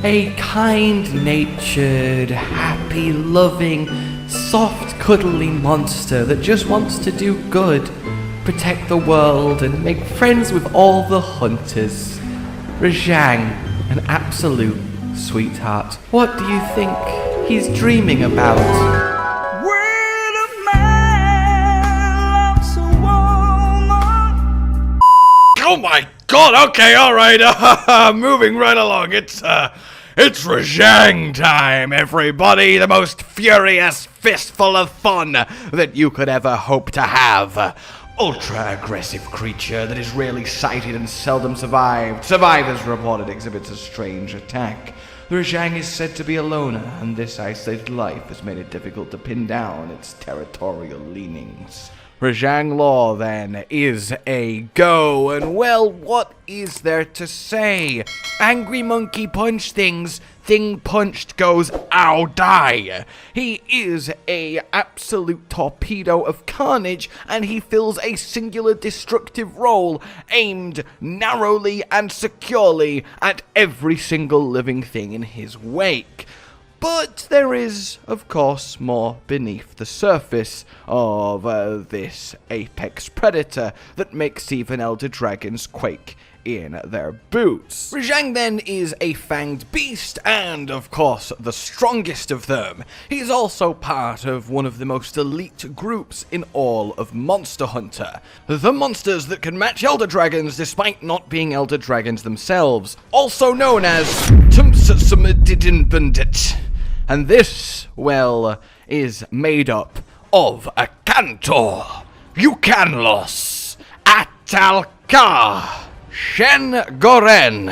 A kind-natured, happy, loving, soft, cuddly monster that just wants to do good, protect the world, and make friends with all the hunters. Rajang, an absolute sweetheart. What do you think he's dreaming about? Oh my god, okay, alright, moving right along, it's Rajang time, everybody, the most furious fistful of fun that you could ever hope to have. Ultra-aggressive creature that is rarely sighted and seldom survived. Survivors reported exhibits a strange attack. The Rajang is said to be a loner, and this isolated life has made it difficult to pin down its territorial leanings. Rajang law, then, is a go, and well, what is there to say? Angry monkey punch things, thing punched goes, ow, die. He is a absolute torpedo of carnage, and he fills a singular destructive role, aimed narrowly and securely at every single living thing in his wake. But there is, of course, more beneath the surface of this apex predator that makes even elder dragons quake in their boots. Rajang then is a fanged beast and, of course, the strongest of them. He's also part of one of the most elite groups in all of Monster Hunter. The monsters that can match elder dragons despite not being elder dragons themselves. Also known as Tumsasumididinbundit. And this, well, is made up of a Cantor, Yukanlos, Atalka, Shen Goren,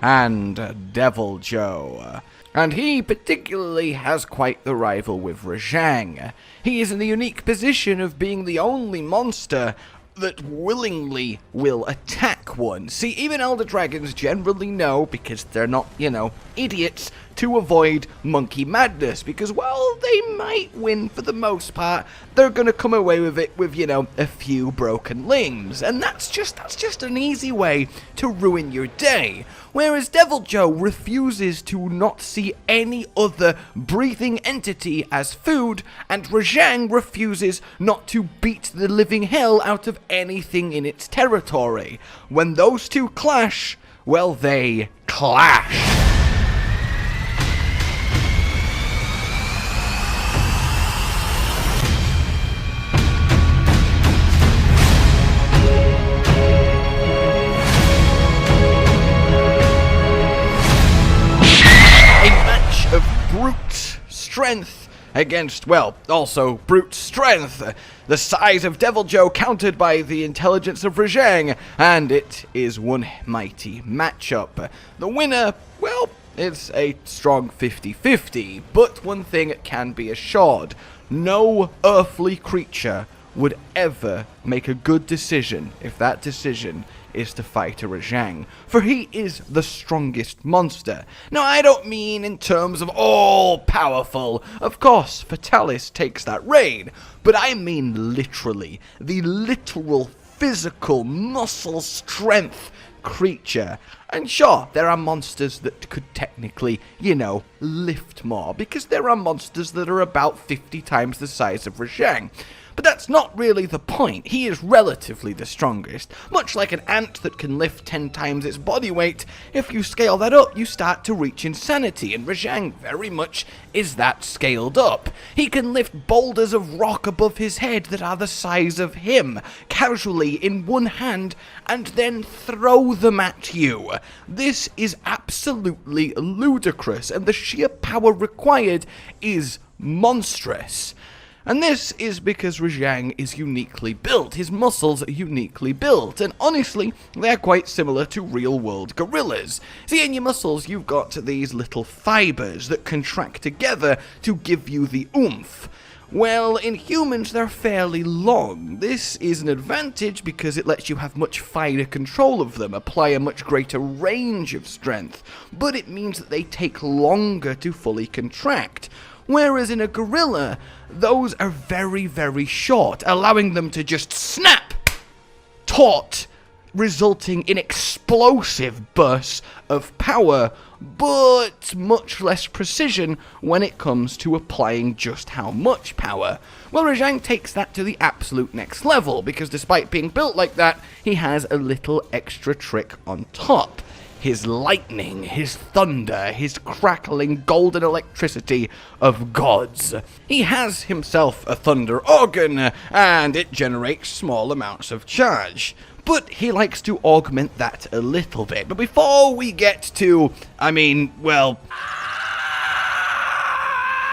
and Devil Joe. And he particularly has quite the rival with Rajang. He is in the unique position of being the only monster that willingly will attack one. See, even elder dragons generally know, because they're not, idiots, to avoid monkey madness, because, well, they might win for the most part, they're gonna come away with it with, a few broken limbs, and that's just an easy way to ruin your day. Whereas Devil Joe refuses to not see any other breathing entity as food, and Rajang refuses not to beat the living hell out of anything in its territory. When those two clash, well, they clash. Brute strength against, well, also brute strength. The size of Devil Joe countered by the intelligence of Rajang, and it is one mighty matchup. The winner, well, it's a strong 50-50, but one thing can be assured: no earthly creature would ever make a good decision if that decision is to fight a Rajang, for he is the strongest monster. Now, I don't mean in terms of all-powerful. Of course, Fatalis takes that reign, but I mean literally, the literal physical muscle strength creature. And sure, there are monsters that could technically, lift more, because there are monsters that are about 50 times the size of Rajang. But that's not really the point. He is relatively the strongest. Much like an ant that can lift 10 times its body weight, if you scale that up, you start to reach insanity, and Rajang very much is that scaled up. He can lift boulders of rock above his head that are the size of him, casually in one hand, and then throw them at you. This is absolutely ludicrous, and the sheer power required is monstrous. And this is because Rajang is uniquely built. His muscles are uniquely built, and honestly, they're quite similar to real-world gorillas. See, in your muscles, you've got these little fibers that contract together to give you the oomph. Well, in humans, they're fairly long. This is an advantage because it lets you have much finer control of them, apply a much greater range of strength, but it means that they take longer to fully contract. Whereas in a gorilla, those are very, very short, allowing them to just snap, taut, resulting in explosive bursts of power, but much less precision when it comes to applying just how much power. Well, Rajang takes that to the absolute next level, because despite being built like that, he has a little extra trick on top. His lightning, his thunder, his crackling golden electricity of gods. He has himself a thunder organ, and it generates small amounts of charge. But he likes to augment that a little bit. But before we get to,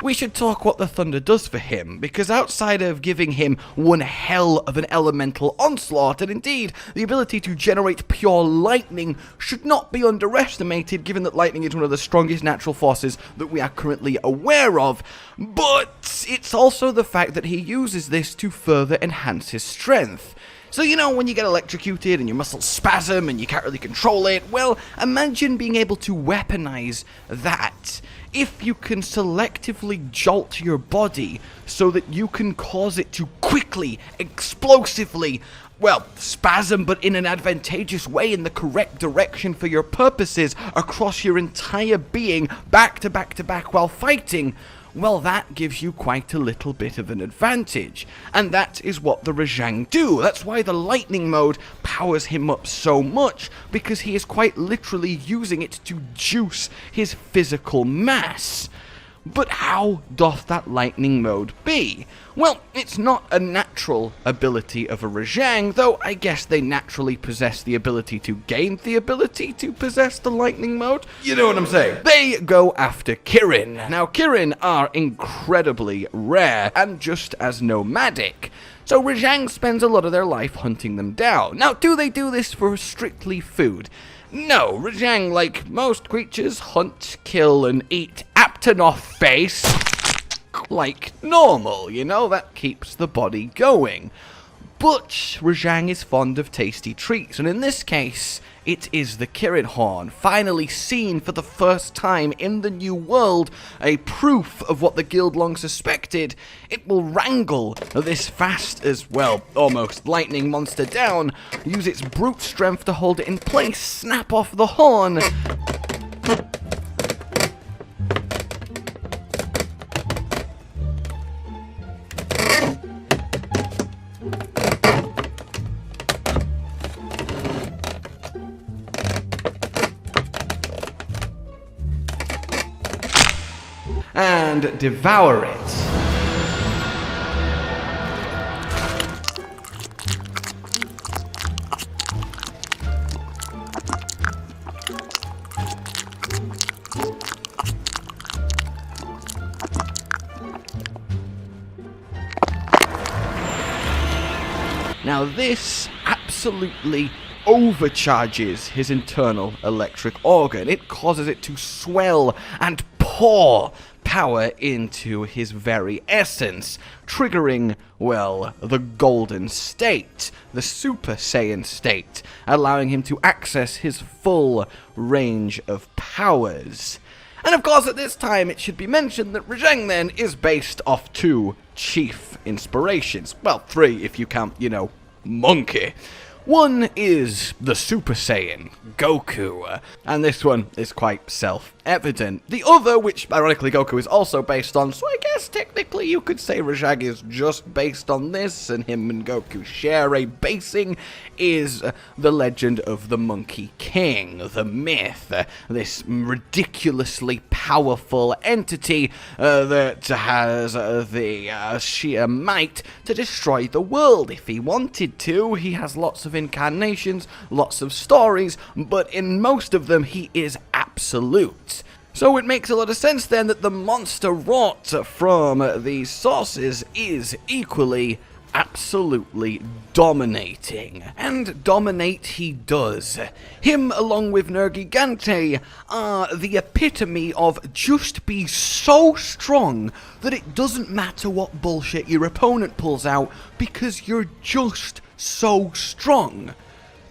we should talk what the thunder does for him, because outside of giving him one hell of an elemental onslaught, and indeed the ability to generate pure lightning should not be underestimated, given that lightning is one of the strongest natural forces that we are currently aware of, but it's also the fact that he uses this to further enhance his strength. So, you know, when you get electrocuted and your muscles spasm and you can't really control it, well, imagine being able to weaponize that. If you can selectively jolt your body so that you can cause it to quickly, explosively, spasm, but in an advantageous way, in the correct direction for your purposes, across your entire being, back to back to back while fighting, well, that gives you quite a little bit of an advantage. And that is what the Rajang do. That's why the lightning mode powers him up so much, because he is quite literally using it to juice his physical mass. But how doth that lightning mode be? Well, it's not a natural ability of a Rajang, though I guess they naturally possess the ability to gain the ability to possess the lightning mode. You know what I'm saying? They go after Kirin. Now, Kirin are incredibly rare and just as nomadic. So Rajang spends a lot of their life hunting them down. Now, do they do this for strictly food? No, Rajang, like most creatures, hunt, kill, and eat Aptonoth face like normal, you know, that keeps the body going. But Rajang is fond of tasty treats, and in this case, it is the Kirin horn, finally seen for the first time in the new world, a proof of what the guild long suspected. It will wrangle this fast as, almost lightning monster down, use its brute strength to hold it in place, snap off the horn, and devour it. Now this absolutely overcharges his internal electric organ. It causes it to swell and pour power into his very essence, triggering, the golden state, the Super Saiyan state, allowing him to access his full range of powers. And of course, at this time, it should be mentioned that Rajang then is based off two chief inspirations. Well, three if you count, Monkey. One is the Super Saiyan, Goku, and this one is quite self-evident. The other, which ironically Goku is also based on, so I guess technically you could say Rajang is just based on this, and him and Goku share a basing, is the legend of the Monkey King, the myth, this ridiculously powerful entity that has the sheer might to destroy the world if he wanted to. He has lots of incarnations, lots of stories, but in most of them he is absolute. So it makes a lot of sense then that the monster wrought from these sources is equally absolutely dominating. And dominate he does. Him, along with Nergigante, are the epitome of just be so strong that it doesn't matter what bullshit your opponent pulls out, because you're just so strong.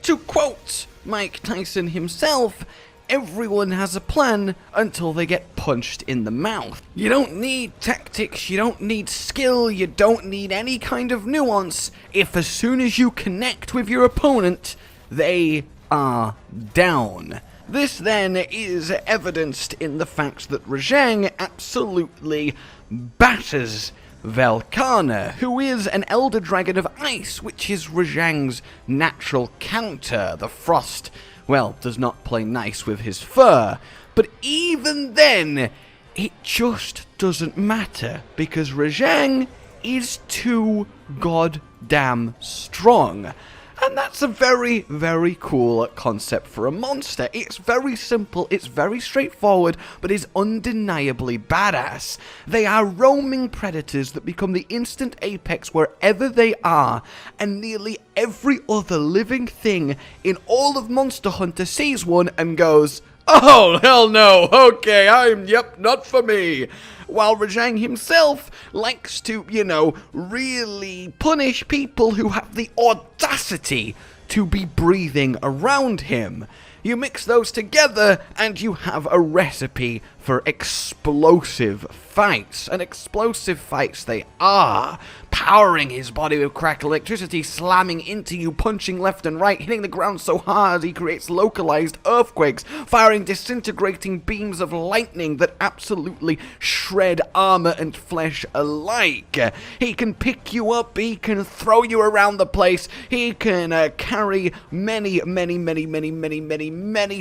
To quote Mike Tyson himself, everyone has a plan until they get punched in the mouth. You don't need tactics, you don't need skill, you don't need any kind of nuance if as soon as you connect with your opponent, they are down. This then is evidenced in the fact that Rajang absolutely batters Velkhana, who is an Elder Dragon of Ice, which is Rajang's natural counter. The frost, well, does not play nice with his fur. But even then, it just doesn't matter, because Rajang is too goddamn strong. And that's a very, very cool concept for a monster. It's very simple, it's very straightforward, but is undeniably badass. They are roaming predators that become the instant apex wherever they are, and nearly every other living thing in all of Monster Hunter sees one and goes, "Oh, hell no, okay, yep, not for me." While Rajang himself likes to, really punish people who have the audacity to be breathing around him. You mix those together and you have a recipe for explosive fights. And explosive fights they are. Powering his body with cracked electricity, slamming into you, punching left and right, hitting the ground so hard he creates localized earthquakes, firing disintegrating beams of lightning that absolutely shred armor and flesh alike. He can pick you up, he can throw you around the place, he can carry many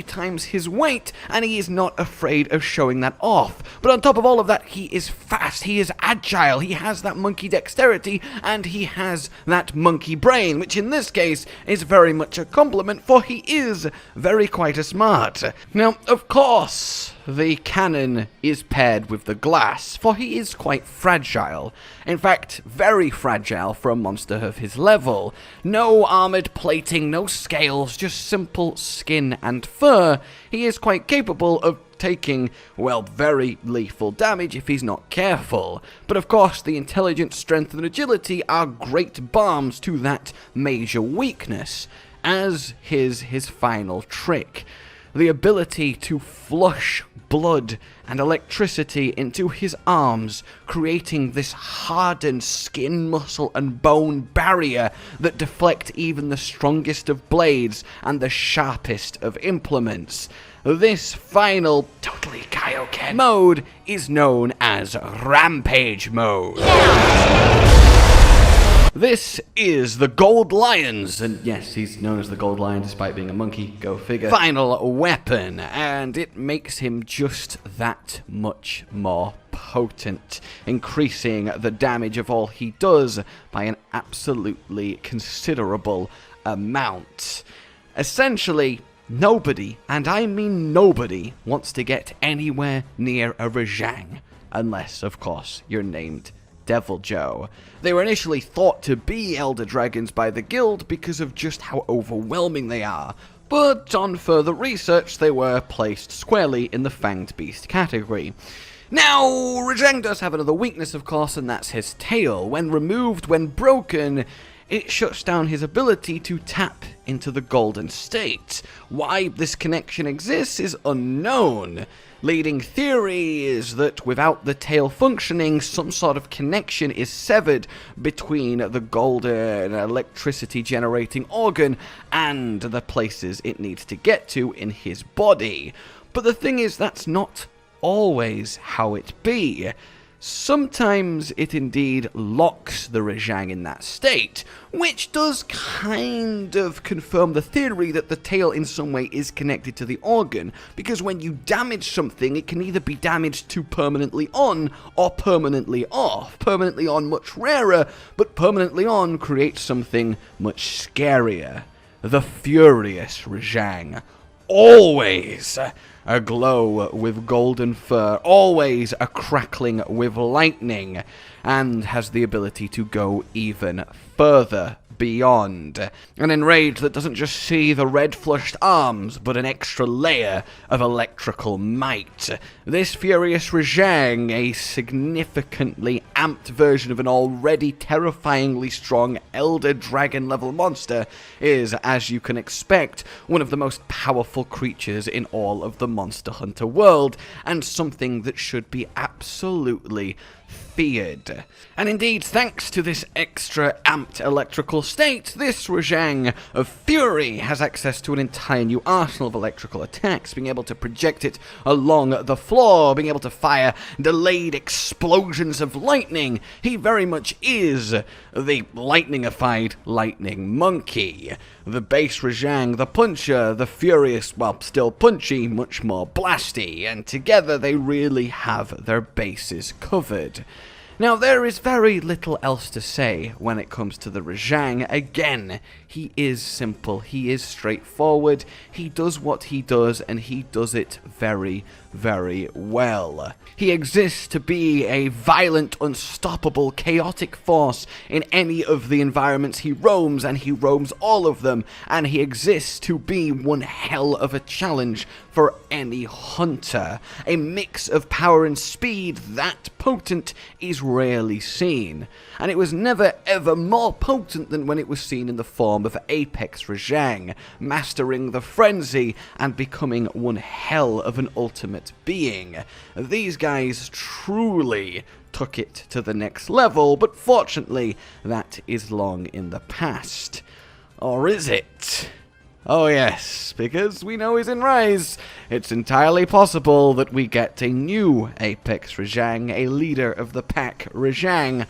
times his weight, and he is not afraid of showing that off. But on top of all of that, he is fast, he is agile, he has that monkey dexterity, and he has that monkey brain, which in this case is very much a compliment, for he is very quite a smart. Now, of course, the cannon is paired with the glass, for he is quite fragile. In fact, very fragile for a monster of his level. No armored plating, no scales, just simple skin and fur. He is quite capable of taking, well, very lethal damage if he's not careful. But of course, the intelligence, strength, and agility are great balms to that major weakness, as is his final trick. The ability to flush blood and electricity into his arms, creating this hardened skin, muscle, and bone barrier that deflect even the strongest of blades and the sharpest of implements. This final, totally Kaioken mode is known as Rampage Mode. This is the Gold Lion's, and yes, he's known as the Gold Lion despite being a monkey, go figure, final weapon, and it makes him just that much more potent, increasing the damage of all he does by an absolutely considerable amount. Essentially, nobody, and I mean nobody, wants to get anywhere near a Rajang, unless, of course, you're named Devil Joe. They were initially thought to be Elder Dragons by the guild because of just how overwhelming they are, but on further research they were placed squarely in the Fanged Beast category. Now, Rajang does have another weakness, of course, and that's his tail. When removed, when broken, it shuts down his ability to tap into the golden state. Why this connection exists is unknown. Leading theory is that without the tail functioning, some sort of connection is severed between the golden electricity generating organ and the places it needs to get to in his body. But the thing is, that's not always how it be. Sometimes it indeed locks the Rajang in that state, which does kind of confirm the theory that the tail in some way is connected to the organ, because when you damage something, it can either be damaged to permanently on or permanently off. Permanently on much rarer, but permanently on creates something much scarier. The Furious Rajang. Always aglow with golden fur, always a crackling with lightning, and has the ability to go even further beyond. An enrage that doesn't just see the red flushed arms, but an extra layer of electrical might. This Furious Rajang, a significantly amped version of an already terrifyingly strong Elder Dragon level monster, is, as you can expect, one of the most powerful creatures in all of the Monster Hunter world, and something that should be absolutely feared. And indeed, thanks to this extra amped electrical state, this Rajang of Fury has access to an entire new arsenal of electrical attacks, being able to project it along the floor, being able to fire delayed explosions of lightning. He very much is the lightningified lightning monkey. The base Rajang, the puncher, the furious, well, still punchy, much more blasty, and together they really have their bases covered. Now, there is very little else to say when it comes to the Rajang. Again, he is simple, he is straightforward, he does what he does, and he does it very, very well. He exists to be a violent, unstoppable, chaotic force in any of the environments he roams, and he roams all of them, and he exists to be one hell of a challenge for any hunter. A mix of power and speed that potent is rarely seen, and it was never ever more potent than when it was seen in the form of Apex Rajang, mastering the frenzy and becoming one hell of an ultimate being. These guys truly took it to the next level, but fortunately that is long in the past. Or is it? Oh yes, because we know he's in Rise. It's entirely possible that we get a new Apex Rajang, a leader of the pack Rajang.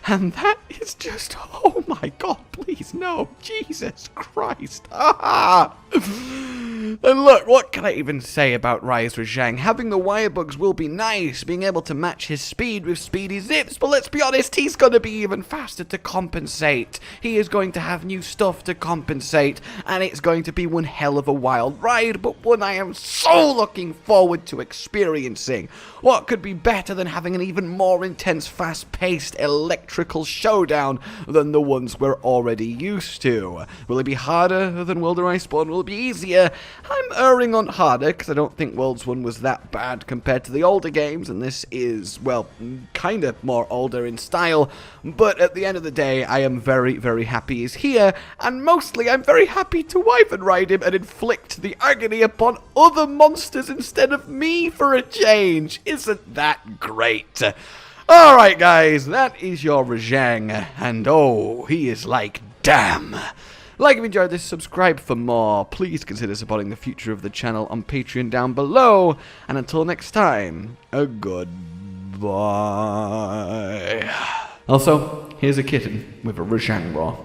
And that is just, oh my god, please no, Jesus Christ. Ah! And look, what can I even say about Rise Rajang? Having the wire bugs will be nice, being able to match his speed with Speedy Zips, but let's be honest, he's going to be even faster to compensate. He is going to have new stuff to compensate, and it's going to be one hell of a wild ride, but one I am so looking forward to experiencing. What could be better than having an even more intense, fast-paced electrical showdown than the ones we're already used to? Will it be harder than World of Iceborne? Will it be easier? I'm erring on harder, because I don't think Worlds 1 was that bad compared to the older games, and this is, well, kind of more older in style, but at the end of the day, I am very, very happy he's here, and mostly I'm very happy to wyvern ride him and inflict the agony upon other monsters instead of me for a change. Isn't that great? Alright guys, that is your Rajang, and oh, he is like, damn. Like if you enjoyed this, subscribe for more. Please consider supporting the future of the channel on Patreon down below. And until next time, a goodbye. Also, here's a kitten with a Rajang raw.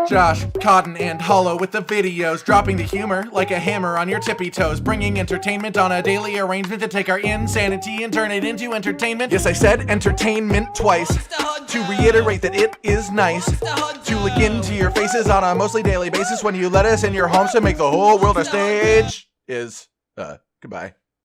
Josh, Cotton, and Hollow with the videos, dropping the humor like a hammer on your tippy toes, bringing entertainment on a daily arrangement to take our insanity and turn it into entertainment. Yes, I said entertainment twice, to reiterate that it is nice to look into your faces on a mostly daily basis when you let us in your homes to make the whole world a stage. Goodbye.